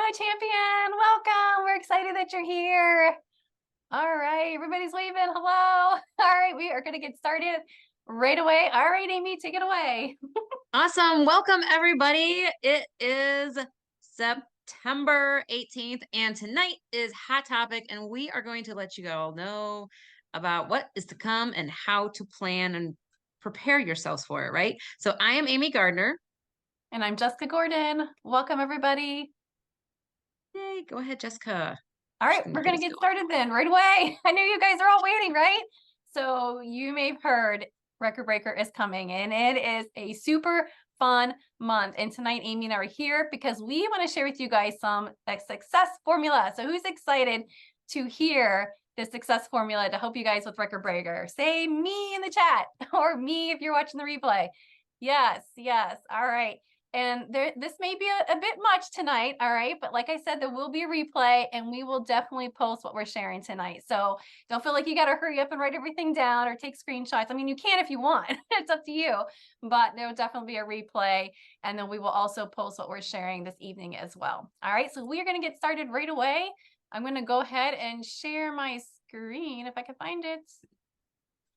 Hello, champion. Welcome. We're excited that you're here. All right, everybody's waving. Hello. All right, we are going to get started right away. All right, Amy, take it away. Awesome. Welcome, everybody. It is September 18th, and tonight is Hot Topic, and we are going to let you all know about what is to come and how to plan and prepare yourselves for it, right? So I am Amy Gardner. And I'm Jessica Gordon. Welcome, everybody. Yay, go ahead, Jessica. All right, Just gonna we're get going to us get going. started then right away. I know you guys are all waiting, right? So you may have heard Record Breaker is coming, and it is a super fun month. And tonight, Amy and I are here because we want to share with you guys some success formula. So who's excited to hear the success formula to help you guys with Record Breaker? Say me in the chat, or me if you're watching the replay. Yes, yes. All right. And this may be a bit much tonight, all right? But like I said, there will be a replay, and we will definitely post what we're sharing tonight. So don't feel like you got to hurry up and write everything down or take screenshots. I mean, you can if you want. It's up to you. But there will definitely be a replay, and then we will also post what we're sharing this evening as well. All right, so we are going to get started right away. I'm going to go ahead and share my screen if I can find it.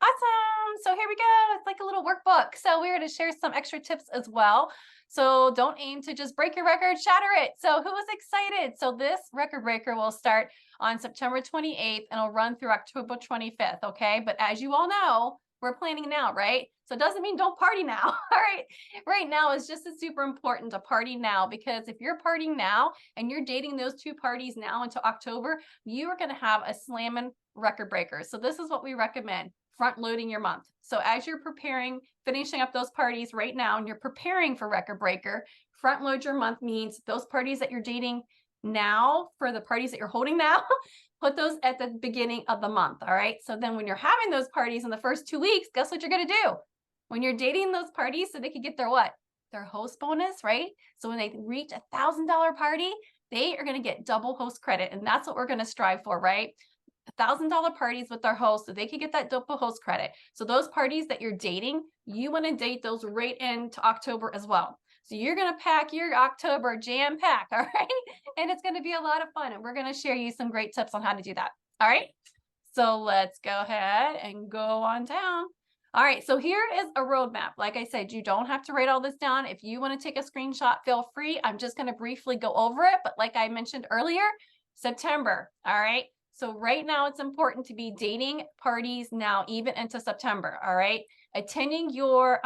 Awesome. So here we go. It's like a little workbook. So we're going to share some extra tips as well. So don't aim to just break your record, shatter it. So who is excited? So this record breaker will start on September 28th and it'll run through October 25th. Okay. But as you all know, we're planning now, right? So it doesn't mean don't party now. All right. Right now is just as super important to party now, because if you're partying now and you're dating those two parties now into October, you are going to have a slamming record breaker. So this is what we recommend: front loading your month. So as you're preparing, finishing up those parties right now, and you're preparing for record breaker, front load your month means those parties that you're dating now, for the parties that you're holding now, put those at the beginning of the month. All right. So then when you're having those parties in the first 2 weeks, guess what you're going to do? When you're dating those parties, so they could get their what? Their host bonus, right? So when they reach $1,000 party, they are going to get double host credit. And that's what we're going to strive for, right? $1,000 parties with their host so they can get that double host credit. So those parties that you're dating, you want to date those right into October as well. So you're going to pack your October jam pack, all right? And it's going to be a lot of fun. And we're going to share you some great tips on how to do that. All right. So let's go ahead and go on down. All right, so here is a roadmap. Like I said, you don't have to write all this down. If you want to take a screenshot, feel free. I'm just going to briefly go over it. But like I mentioned earlier, September. All right. So right now it's important to be dating parties now, even into September. All right. Attending your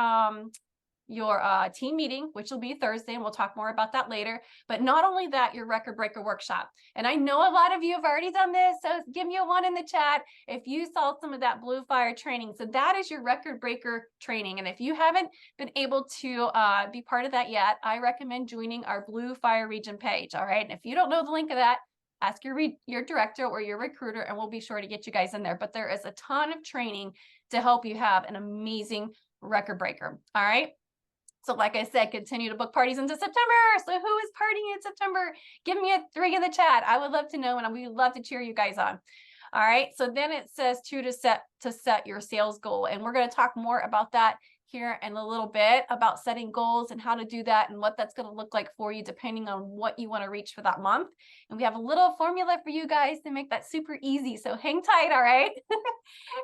team meeting, which will be Thursday, and we'll talk more about that later. But not only that, your record breaker workshop. And I know a lot of you have already done this, so give me a 1 in the chat if you saw some of that Blue Fire training. So that is your record breaker training. And if you haven't been able to be part of that yet, I recommend joining our Blue Fire region page. All right. And if you don't know the link of that, ask your director or your recruiter, and we'll be sure to get you guys in there. But there is a ton of training to help you have an amazing record breaker. All right. So like I said, continue to book parties into September. So who is partying in September? Give me a 3 in the chat. I would love to know, and we would love to cheer you guys on. All right. So then it says to set your sales goal. And we're going to talk more about that here in a little bit, about setting goals and how to do that and what that's going to look like for you, depending on what you want to reach for that month. And we have a little formula for you guys to make that super easy. So hang tight. All right.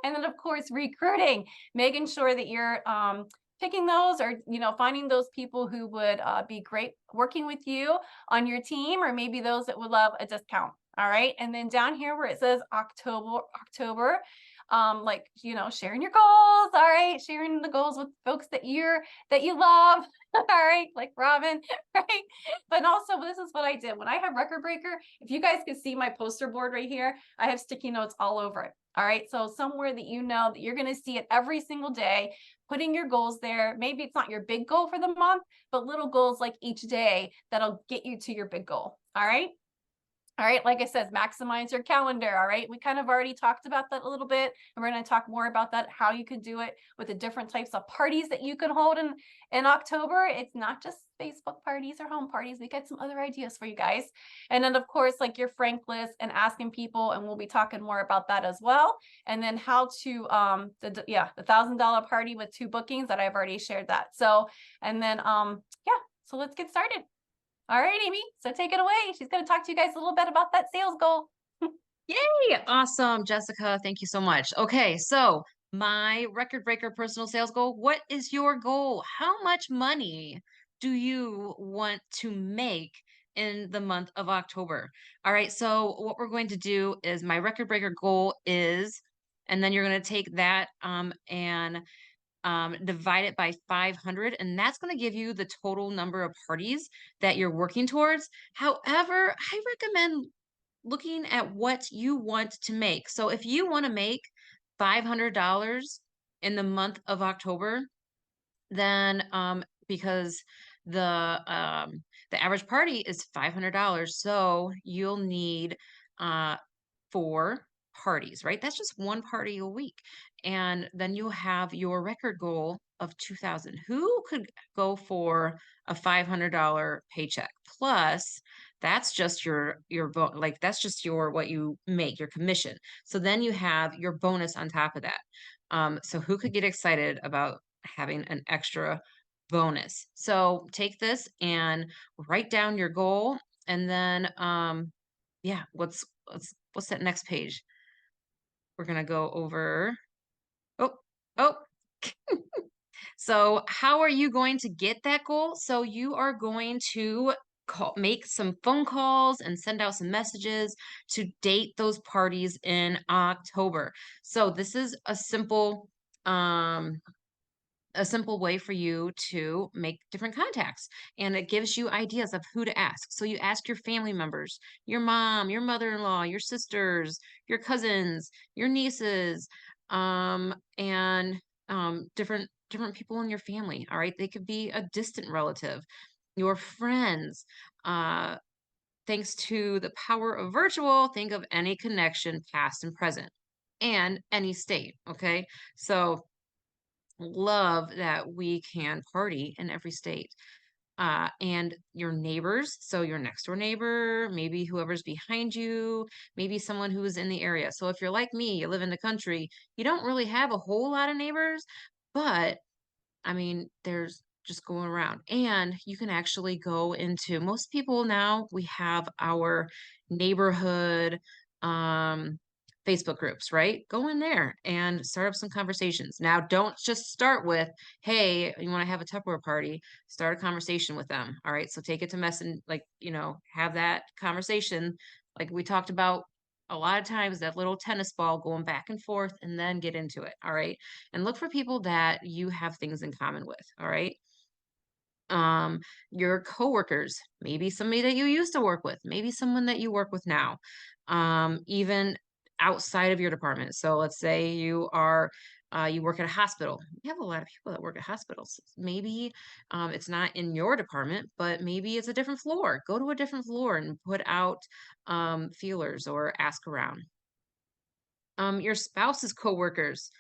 And then of course, recruiting, making sure that you're, picking those, or finding those people who would be great working with you on your team, or maybe those that would love a discount. All right. And then down here where it says October, like sharing your goals. All right, sharing the goals with folks that you love. All right, like Robin, right? But also, this is what I did when I have record breaker. If you guys could see my poster board right here, I have sticky notes all over it. All right, so somewhere that that you're going to see it every single day, putting your goals there. Maybe it's not your big goal for the month, but little goals like each day that'll get you to your big goal. All right. All right, like I said, maximize your calendar. All right, we kind of already talked about that a little bit, and we're going to talk more about that, how you can do it with the different types of parties that you can hold in October. It's not just Facebook parties or home parties. We got some other ideas for you guys. And then, of course, like your frank list and asking people, and we'll be talking more about that as well. And then how to, the $1,000 party with 2 bookings that I've already shared that. So, and then, yeah, so let's get started. All right, Amy. So take it away. She's going to talk to you guys a little bit about that sales goal. Yay! Awesome, Jessica. Thank you so much. Okay, so my record breaker personal sales goal. What is your goal? How much money do you want to make in the month of October? All right, so what we're going to do is my record breaker goal is, and then you're going to take that and divide it by 500, and that's going to give you the total number of parties that you're working towards. However, I recommend looking at what you want to make. So if you want to make $500 in the month of October, then because the average party is $500, so you'll need uh 4 parties, right? That's just 1 party a week. And then you'll have your record goal of 2,000. Who could go for a $500 paycheck? Plus, that's just like that's just your what you make, your commission. So then you have your bonus on top of that. So who could get excited about having an extra bonus? So take this and write down your goal, and then yeah, what's that next page? We're gonna go over. Oh, oh. So how are you going to get that goal? So you are going to make some phone calls and send out some messages to date those parties in October. So this is um a simple way for you to make different contacts, and it gives you ideas of who to ask. So you ask your family members, your mom, your mother-in-law, your sisters, your cousins, your nieces, and different people in your family. All right, they could be a distant relative, your friends. uh Thanks to the power of virtual, think of any connection past and present and any state. Okay, so love that we can party in every state. And your neighbors, so your next door neighbor, maybe whoever's behind you, maybe someone who is in the area. So if you're like me, you live in the country, you don't really have a whole lot of neighbors, but I mean, there's just going around. And you can actually go into, most people now, we have our neighborhood um Facebook groups, right? Go in there and start up some conversations. Now, don't just start with, hey, you want to have a Tupperware party, start a conversation with them. All right. So take it to mess and like, have that conversation like we talked about a lot of times, that little tennis ball going back and forth, and then get into it. All right, and look for people that you have things in common with. All right, um your coworkers, maybe somebody that you used to work with, maybe someone that you work with now, even outside of your department. So let's say you work at a hospital. We have a lot of people that work at hospitals. Maybe it's not in your department, but maybe it's a different floor. Go to a different floor and put out feelers or ask around. Your spouse's coworkers,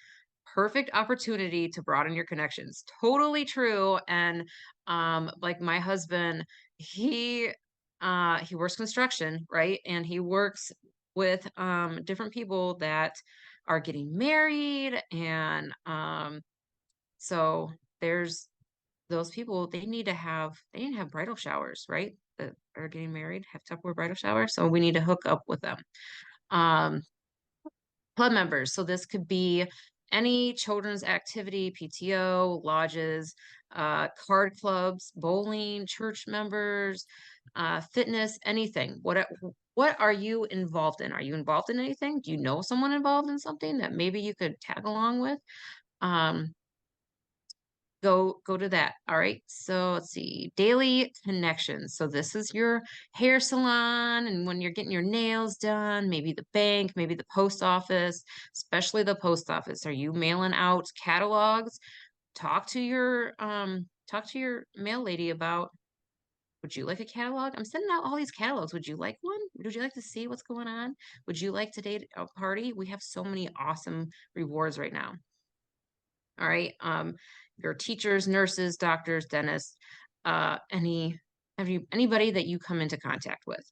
perfect opportunity to broaden your connections. Totally true. And like my husband, he works construction, right? And he works with different people that are getting married, and so there's those people, they need to have bridal showers, right? That are getting married, have Tupperware bridal showers. So we need to hook up with them. Um, Club members. So this could be any children's activity, PTO, lodges, card clubs, bowling, church members, fitness, anything. What are you involved in? Are you involved in anything? Do you know someone involved in something that maybe you could tag along with? Um, go to that. All right, so let's see, daily connections. So this is your hair salon, and when you're getting your nails done, maybe the bank, maybe the post office, especially the post office. Are you mailing out catalogs? Talk to your mail lady about, would you like a catalog? I'm sending out all these catalogs. Would you like one? Would you like to see what's going on? Would you like to date a party? We have so many awesome rewards right now. All right. Your teachers, nurses, doctors, dentists, anybody that you come into contact with.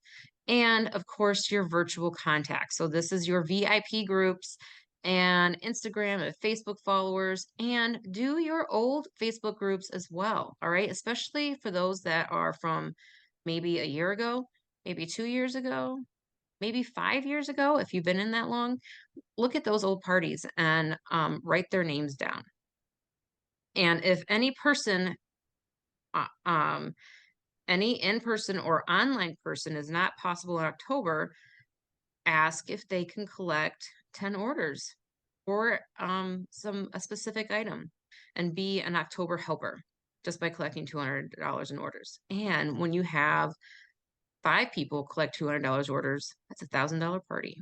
And of course, your virtual contacts. So this is your VIP groups and Instagram and Facebook followers, and do your old Facebook groups as well. All right. Especially for those that are from maybe a year ago, maybe 2 years ago, maybe 5 years ago, if you've been in that long, look at those old parties and write their names down. And if any person, uh, um, any in-person or online person is not possible in October, ask if they can collect 10 orders for a specific item and be an October helper just by collecting $200 in orders. And when you have 5 people collect $200 orders, that's $1,000 party.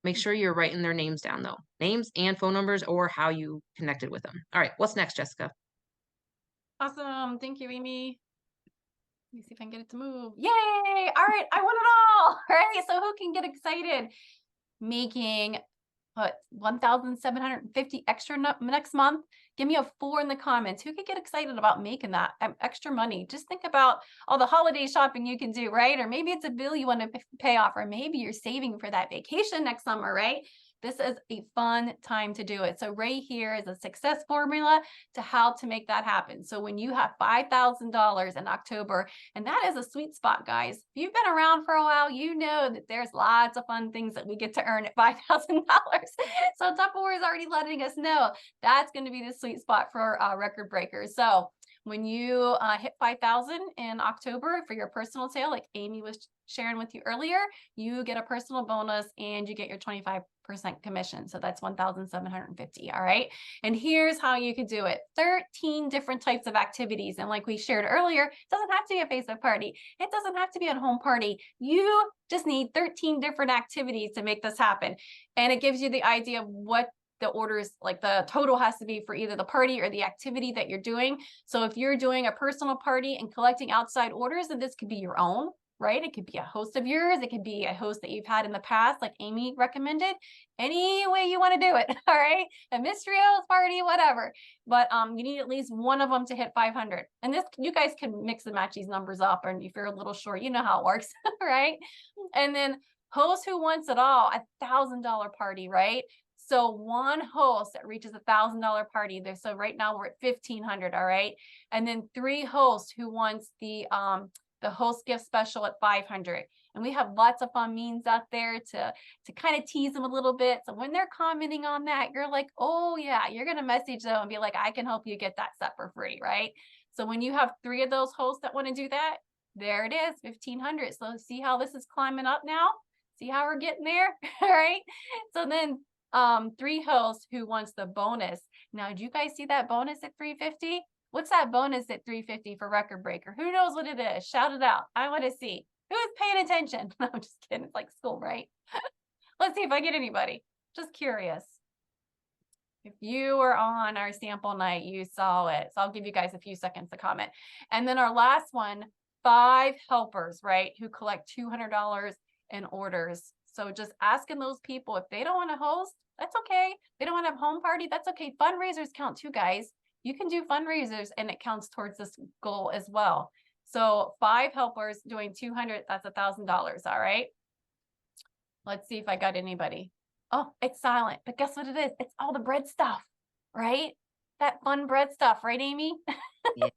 Make sure you're writing their names down though. Names and phone numbers or how you connected with them. All right, what's next, Jessica? Awesome. Thank you, Amy. Let me see if I can get it to move. Yay! All right, I won it all. All right, so who can get excited making what 1,750 extra next month? Give me a 4 in the comments. Who could get excited about making that extra money? Just think about all the holiday shopping you can do, right? Or maybe it's a bill you want to pay off, or maybe you're saving for that vacation next summer, right? This is a fun time to do it. So right here is a success formula to how to make that happen. So when you have $5,000 in October, and that is a sweet spot, guys. If you've been around for a while, you know that there's lots of fun things that we get to earn at $5,000. So Tupperware is already letting us know that's going to be the sweet spot for record breakers. So when you hit 5,000 in October for your personal sale, like Amy was sharing with you earlier, you get a personal bonus and you get your 25% commission. So that's 1,750. All right. And here's how you could do it. 13 different types of activities. And like we shared earlier, it doesn't have to be a Facebook party. It doesn't have to be a home party. You just need 13 different activities to make this happen. And it gives you the idea of what the orders, like the total has to be for either the party or the activity that you're doing. So if you're doing a personal party and collecting outside orders, then this could be your own, right? It could be a host of yours. It could be a host that you've had in the past, like Amy recommended. Any way you want to do it, all right? A mystery host party, whatever. But you need at least one of them to hit 500. And this, you guys can mix and match these numbers up. And if you're a little short, you know how it works, right? And then host who wants it all, $1,000 party, right? So one host that reaches $1,000 party there. So right now we're at 1,500. All right. And then 3 hosts who wants the host gift special at 500. And we have lots of fun memes out there to kind of tease them a little bit. So when they're commenting on that, you're like, oh yeah, you're going to message them and be like, I can help you get that set for free. Right. So when you have 3 of those hosts that want to do that, there it is, 1,500. So see how this is climbing up now? See how we're getting there? All right. So then 3 hosts who wants the bonus. Now, do you guys see that bonus at 350? What's that bonus at 350 for record breaker? Who knows what it is? Shout it out. I want to see. Who is paying attention? No, I'm just kidding. It's like school, right? Let's see if I get anybody. Just curious. If you were on our sample night, you saw it. So I'll give you guys a few seconds to comment. And then our last one, 5 helpers, right, who collect $200 in orders. So just asking those people if they don't want to host, that's okay. They don't want to have home party, that's okay. Fundraisers count too, guys. You can do fundraisers and it counts towards this goal as well. So 5 helpers doing 200, that's $1,000. All right. Let's see if I got anybody. Oh, it's silent, but guess what it is? It's all the bread stuff, right? That fun bread stuff, right, Amy? Yeah.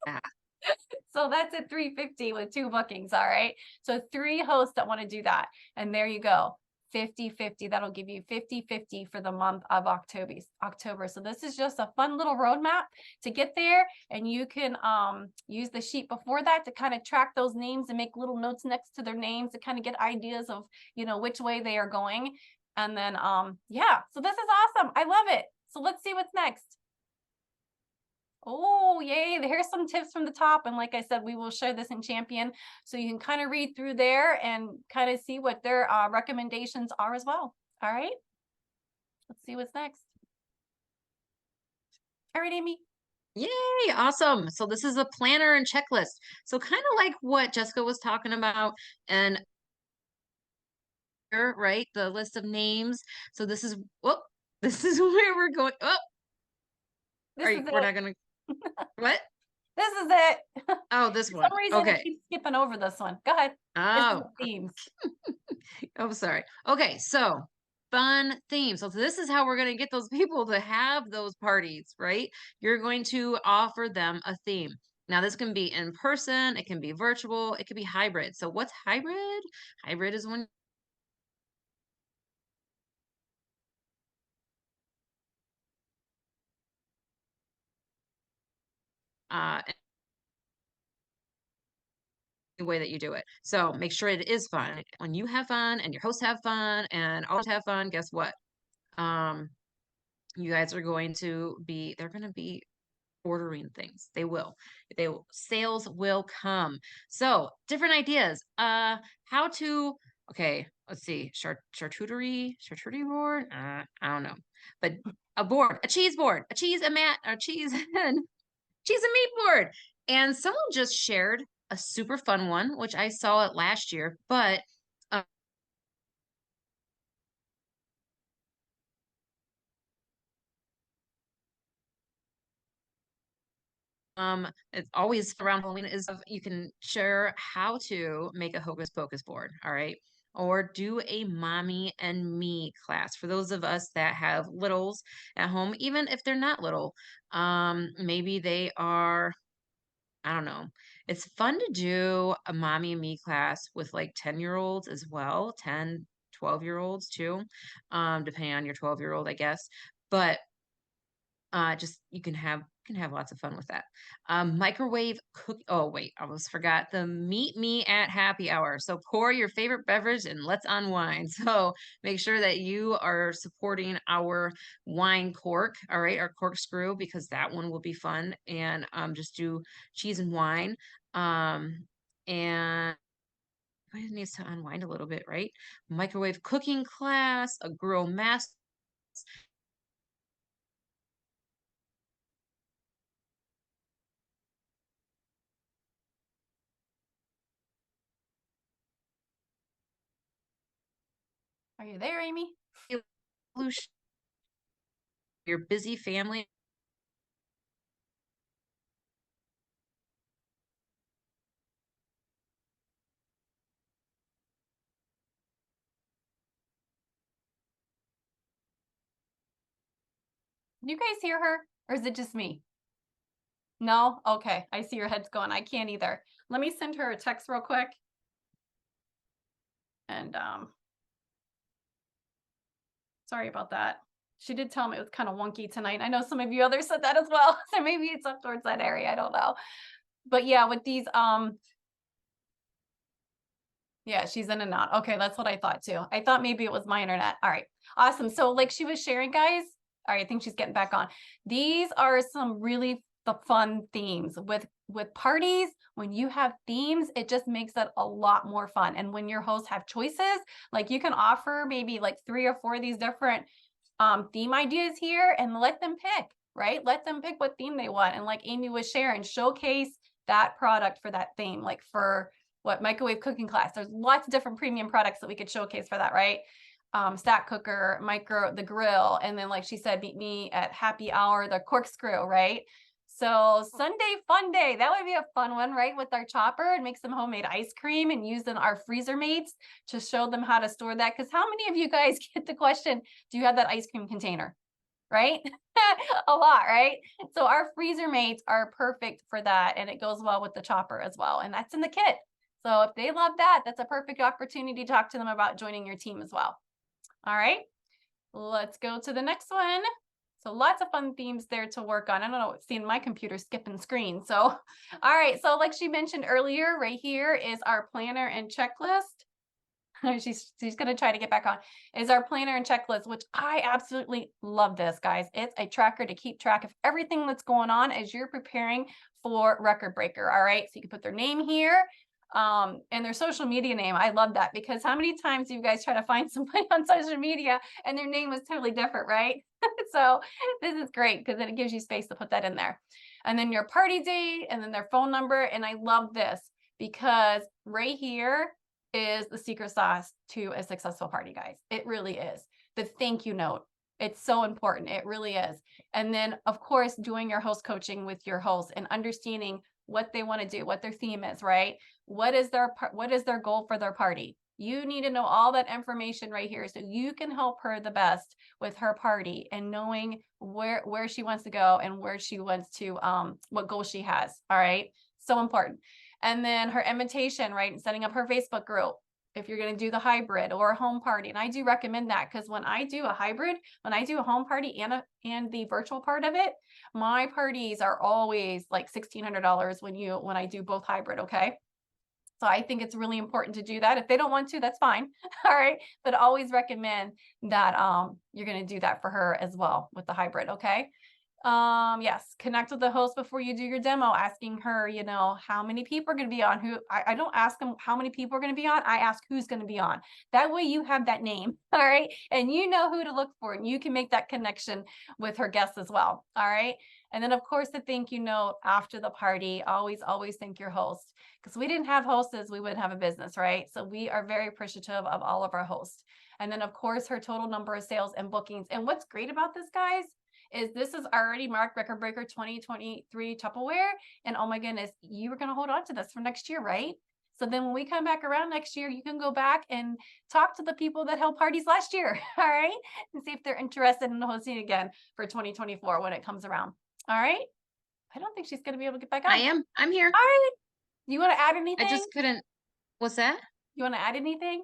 So that's at 350 with 2 bookings. All right. So 3 hosts that want to do that. And there you go. 50-50. That'll give you 50-50 for the month of October. So this is just a fun little roadmap to get there. And you can use the sheet before that to kind of track those names and make little notes next to their names to kind of get ideas of, you know, which way they are going. And then, yeah, so this is awesome. I love it. So let's see what's next. Oh, yay. Here's some tips from the top. And like I said, we will share this in Champion. So you can kind of read through there and kind of see what their recommendations are as well. All right. Let's see what's next. All right, Amy. Yay, awesome. So this is a planner and checklist. So kind of like what Jessica was talking about and right, the list of names. So this is this is where we're going. We're not gonna what? This is it. Oh, this For one. some reason, Okay. I keep skipping over this one. Go ahead. Oh, Themes. oh, sorry. Okay, so fun themes. So this is how we're going to get those people to have those parties, right? You're going to offer them a theme. Now, this can be in person, it can be virtual, it could be hybrid. So, what's hybrid? Hybrid is when uh, any way that you do it. So, make sure it is fun. When you have fun and your hosts have fun and all have fun, guess what? Um, you guys are going to be, they're going to be ordering things. Sales will come. So, different ideas. How to, okay, let's see, charcuterie board. I don't know, but a board, a cheese board, a cheese, a mat, or cheese and cheese and meat board. And someone just shared a super fun one, which I saw it last year, but uh, it's always around Halloween is you can share how to make a hocus pocus board, all right? Or do a mommy and me class for those of us that have littles at home, even if they're not little. Maybe they are, I don't know. It's fun to do a mommy and me class with like 10-year-olds as well, 10, 12-year-olds too, depending on your 12-year-old, I guess. But just you can have lots of fun with that. Microwave cook. Oh wait, I almost forgot the meet me at happy hour. So pour your favorite beverage and let's unwind. So make sure that you are supporting our wine cork. All right, our corkscrew because that one will be fun. And just do cheese and wine. And it needs to unwind a little bit, right? Microwave cooking class, a grill master. Are you there, Amy? Your busy family. You guys hear her? Or is it just me? No? Okay. I see your head's going. I can't either. Let me send her a text real quick. And sorry about that. She did tell me it was kind of wonky tonight. I know some of you others said that as well. So maybe it's up towards that area. I don't know. But yeah, with these yeah, she's in and out. Okay, that's what I thought too. I thought maybe it was my internet. All right. Awesome. So like she was sharing, guys. All right, I think she's getting back on. These are some really the fun themes with parties. When you have themes, it just makes it a lot more fun. And when your hosts have choices, like you can offer maybe like 3 or 4 of these different theme ideas here and let them pick, right? Let them pick what theme they want. And like Amy was sharing, showcase that product for that theme, like for what microwave cooking class. There's lots of different premium products that we could showcase for that, right? Stack cooker, the grill, and then like she said, meet me at happy hour, the corkscrew, right? So Sunday fun day, that would be a fun one, right? With our chopper and make some homemade ice cream and using our freezer mates to show them how to store that. Because how many of you guys get the question, do you have that ice cream container? Right? A lot, right? So our freezer mates are perfect for that. And it goes well with the chopper as well. And that's in the kit. So if they love that, that's a perfect opportunity to talk to them about joining your team as well. All right, let's go to the next one. So lots of fun themes there to work on. I don't know, seeing my computer skipping screen. So, all right. So like she mentioned earlier, right here is our planner and checklist. she's going to try to get back on, is our planner and checklist, which I absolutely love this, guys. It's a tracker to keep track of everything that's going on as you're preparing for Record Breaker. All right. So you can put their name here and their social media name. I love that because how many times do you guys try to find somebody on social media and their name was totally different, right? So this is great because then it gives you space to put that in there. And then your party date and then their phone number. And I love this because right here is the secret sauce to a successful party, guys. It really is. The thank you note. It's so important. It really is. And then, of course, doing your host coaching with your host and understanding what they want to do, what their theme is, right? What is their goal for their party? You need to know all that information right here so you can help her the best with her party and knowing where she wants to go and where she wants to what goals she has. All right. So important. And then her invitation, right? And setting up her Facebook group if you're going to do the hybrid or a home party. And I do recommend that because when I do a hybrid, when I do a home party and the virtual part of it, my parties are always like $1,600 when I do both hybrid. Okay. So I think it's really important to do that. If they don't want to, that's fine. All right. But always recommend that you're going to do that for her as well with the hybrid. Okay. Yes, connect with the host before you do your demo, asking her, how many people are going to be on. I don't ask them how many people are going to be on. I ask who's going to be on. That way you have that name. All right. And you know who to look for, and you can make that connection with her guests as well. All right. And then of course the thank you note after the party, always, always thank your host. Because we didn't have hosts, we wouldn't have a business, right? So we are very appreciative of all of our hosts. And then of course her total number of sales and bookings. And what's great about this, guys, is this is already marked Record Breaker 2023 Tupperware. And oh my goodness, you were going to hold on to this for next year, right? So then when we come back around next year, you can go back and talk to the people that held parties last year, all right? And see if they're interested in hosting again for 2024 when it comes around. All right? I don't think she's going to be able to get back on. I am. I'm here. All right. You want to add anything? I just couldn't. What's that? You want to add anything?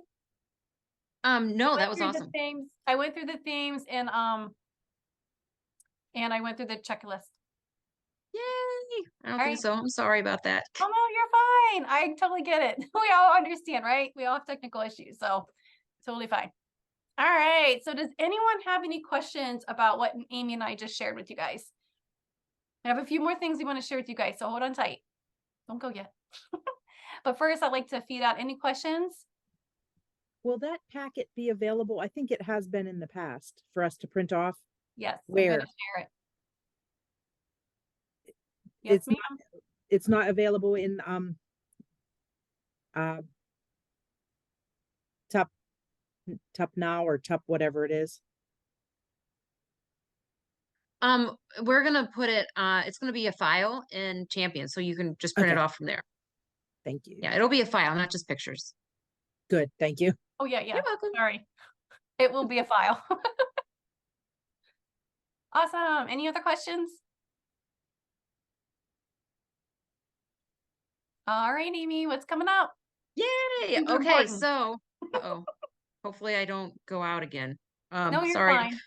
No, that was awesome. I went through the themes and I went through the checklist. Yay! I don't think so. I'm sorry about that. Oh no, you're fine. I totally get it. We all understand, right? We all have technical issues, so totally fine. All right. So does anyone have any questions about what Amy and I just shared with you guys? I have a few more things we want to share with you guys, so hold on tight. Don't go yet. But first, I'd like to feed out any questions. Will that packet be available? I think it has been in the past for us to print off. Yes. Where? I'm gonna share it. Yes, ma'am. It's not available in Tup Now or Tup whatever it is. We're gonna put it. It's gonna be a file in Champion, so you can just print it off from there. Thank you. Yeah, it'll be a file, not just pictures. Good. Thank you. Oh yeah. You're welcome. Sorry. It will be a file. Awesome. Any other questions? All right, Amy, what's coming up? Yay! Okay, so hopefully I don't go out again. No, you're sorry. fine.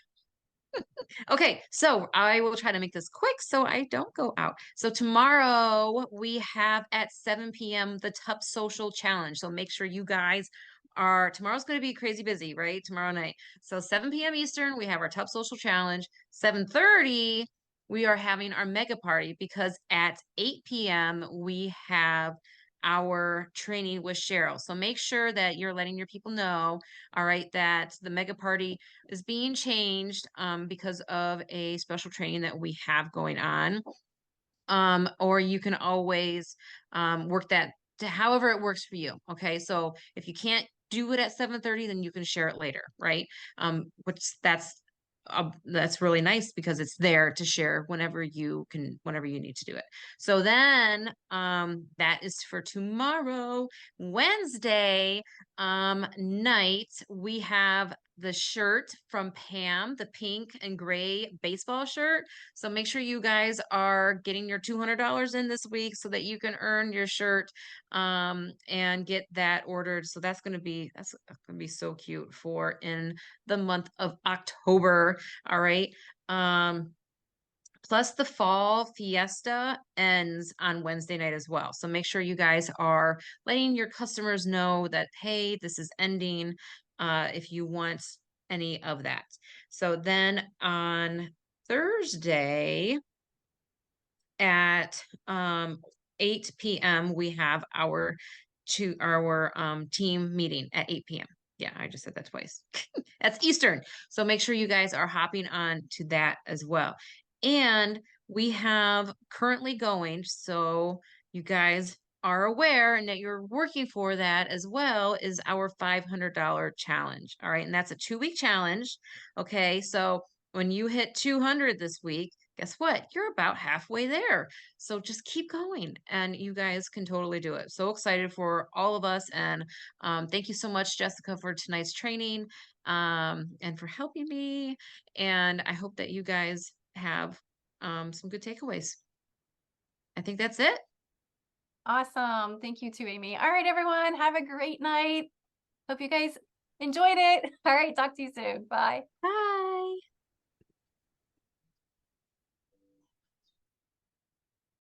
Okay, so I will try to make this quick so I don't go out. So tomorrow we have at 7 p.m. the Tup Social Challenge. So make sure you guys tomorrow's going to be crazy busy, right? Tomorrow night. So 7 p.m. Eastern, we have our Tup Social Challenge. 7:30, we are having our mega party because at 8 p.m. we have our training with Cheryl. So make sure that you're letting your people know, all right, that the mega party is being changed because of a special training that we have going on. Or you can always work that to however it works for you. Okay. So if you can't do it at 7:30, then you can share it later, right? Which that's really nice because it's there to share whenever you need to do it. So then that is for tomorrow. Wednesday night we have the shirt from Pam, the pink and gray baseball shirt. So make sure you guys are getting your $200 in this week so that you can earn your shirt and get that ordered. So that's gonna be so cute for in the month of October. All right. Plus the fall fiesta ends on Wednesday night as well. So make sure you guys are letting your customers know that, hey, this is ending if you want any of that. So then on Thursday at 8 p.m. we have our team meeting at 8 p.m. Yeah, I just said that twice. That's Eastern. So make sure you guys are hopping on to that as well. And we have currently going, so you guys are aware and that you're working for that as well, is our $500 challenge. All right. And that's a 2-week challenge. Okay. So when you hit 200 this week, guess what? You're about halfway there. So just keep going and you guys can totally do it. So excited for all of us. And thank you so much, Jessica, for tonight's training and for helping me. And I hope that you guys have some good takeaways. I think that's it. Awesome. Thank you too, Amy. All right, everyone. Have a great night. Hope you guys enjoyed it. All right. Talk to you soon. Bye. Bye.